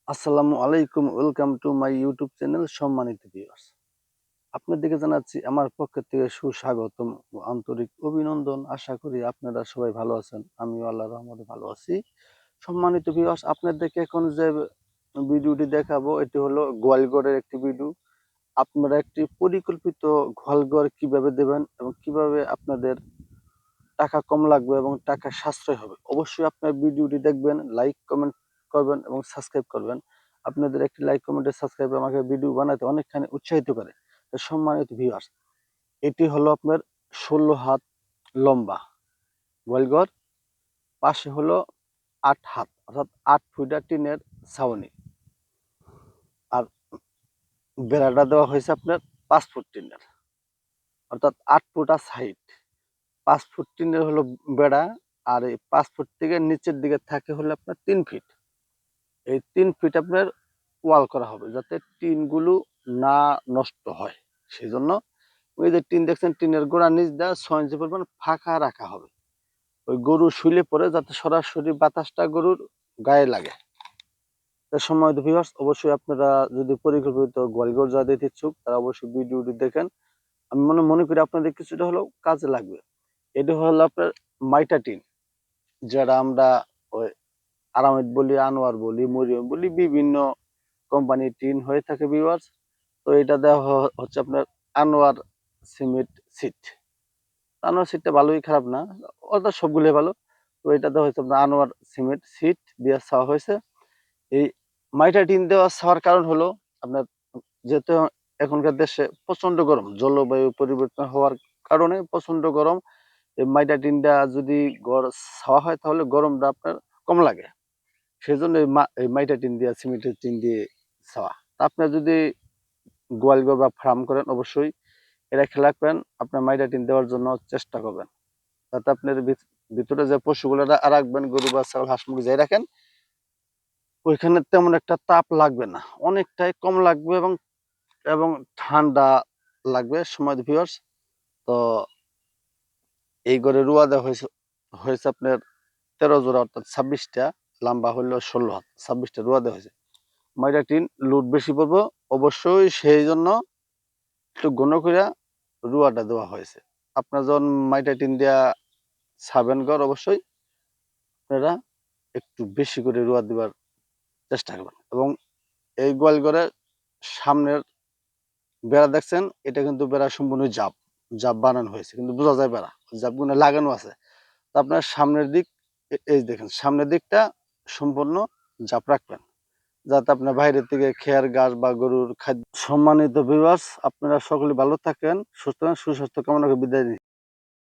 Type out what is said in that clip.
আসসালামু আলাইকুম, welcome to my YouTube channel সম্মানিত ভিউয়ার্স। আপনাদেরকে জানাচ্ছি আমার পক্ষ থেকে সুস্বাগতম ও আন্তরিক অভিনন্দন। আশা করি আপনারা সবাই ভালো আছেন। আমিও আল্লাহর রহমতে ভালো আছি। সম্মানিত ভিউয়ার্স, আপনাদেরকে এখন যে ভিডিওটি দেখাবো এটি হলো গোয়ালঘরের একটি ভিডিও। আপনারা একটি পরিকল্পিত গোয়ালঘর কিভাবে দেবেন এবং কিভাবে আপনাদের টাকা কম লাগবে এবং টাকা সাশ্রয় হবে। অবশ্যই আপনার ভিডিওটি দেখবেন, লাইক, কমেন্ট করবেন এবং সাবস্ক্রাইব করবেন। আপনাদের একটি লাইক, কমেন্ট, সাবস্ক্রাইব আমাকে ভিডিও বানাতে অনেকখানি উৎসাহিত করে। তো সম্মানিত ভিউয়ার্স, এটি হলো আপনার ১৬ হাত লম্বা গোয়ালঘর, পাশে হলো ৮ হাত অর্থাৎ ৮ ফুটা টিনের ছাউনি। আর বেড়াটা দেওয়া হয়েছে আপনার ৫ ফুট টিনের, অর্থাৎ ৮ ফুটা সাইড, ৫ ফুট টিনের হলো বেড়া। আর এই ৫ ফুট থেকে নিচের দিকে থাকে হলো আপনার ৩ ফিট। এই ৩ ফিট আপনার ওয়াল করা হবে যাতে টিনগুলো না নষ্ট হয়। সেজন্য ওই যে টিন দেখছেন, টিনের গোড়ার নিচ দিয়ে ৬ ইঞ্চি পরিমাণ ফাঁকা রাখা হবে। ওই গরু শুইলে পরে যাতে সরাসরি বাতাসটা গরুর গায়ে লাগে। তার সময় ভিউয়ার্স, অবশ্যই আপনারা যদি পরিকল্পিত গোয়ালঘর যা দিতে ইচ্ছুক তারা অবশ্যই ভিডিওটি দেখেন। আমি মনে করি আপনাদের কিছুটা হলেও কাজে লাগবে। এটা হলো আপনার মাইটা টিন, যেটা আমরা ওই আরামিড বলি, আনোয়ার বলি, মরিয়ম বলি, বিভিন্ন কোম্পানির টিন হয়ে থাকে ভিউয়ার্স। তো এটা দেওয়া হচ্ছে আপনার আনোয়ার সিমেন্ট সিট। আনোয়ার সিটটা ভালোই, খারাপ না, অর্থাৎ সবগুলোই ভালো। তো এটা দেওয়া হয়েছে আপনার আনোয়ার সিমেন্ট সিট দিয়ে ছাওয়া হয়েছে। এই মাইটা টিন দেওয়া ছাওয়ার কারণ হলো আপনার, যেহেতু এখনকার দেশে প্রচন্ড গরম, জলবায়ু পরিবর্তন হওয়ার কারণে প্রচন্ড গরম। এই মাইটা টিনটা যদি ঘর ছাওয়া হয় তাহলে গরমটা আপনার কম লাগে। সেজন্য এই মাইটা টিন দিয়ে, সিমেন্টের টিন দিয়ে ছাওয়া। আপনার যদি গোয়ালঘর বা ফার্ম করেন অবশ্যই এটা খেয়াল রাখবেন, আপনার মাইটা টিন দেওয়ার জন্য চেষ্টা করবেন যাতে আপনার ভিতরে যে পশুগুলো রাখবেন, গরু বা ছাগল, হাঁস মুরগি যাই রাখেন, ওইখানে তেমন একটা তাপ লাগবে না, অনেকটাই কম লাগবে এবং এবং ঠান্ডা লাগবে। সময় ভিউয়ার্স, তো এই ঘরে রুয়া দেওয়া হয়েছে হয়েছে আপনার ১৩ জোড়া, অর্থাৎ ২৬টা, লম্বা হলো ১৬ হাত, ২৬টা রুয়া দেওয়া হয়েছে। মাইটা টিন লোড বেশি পড়বো, অবশ্যই সেই জন্য একটু ঘন করে রুয়াটা দেওয়া হয়েছে। আপনার যখন মাইটা টিন দিয়া ছাবেন ঘর, অবশ্যই আপনারা একটু বেশি করে রুয়া দেওয়ার চেষ্টা করবেন। এবং এই গোয়ালঘরের সামনের বেড়া দেখছেন, এটা কিন্তু বেড়া সম্পূর্ণ জাপ জাপ বানানো হয়েছে, কিন্তু বোঝা যায় বেড়া জাপগুলো লাগানো আছে। তো আপনার সামনের দিক, এই দেখেন সামনের দিকটা সম্পূর্ণ জাপ রাখবেন যাতে আপনার বাইরের থেকে খেয়ার ঘাস বা গরুর খাদ্য। সম্মানিত ভিউয়ার্স, আপনারা সকলে ভালো থাকেন, সুস্থ থাকেন, সুস্বাস্থ্য কামনা করে বিদায় নিচ্ছি।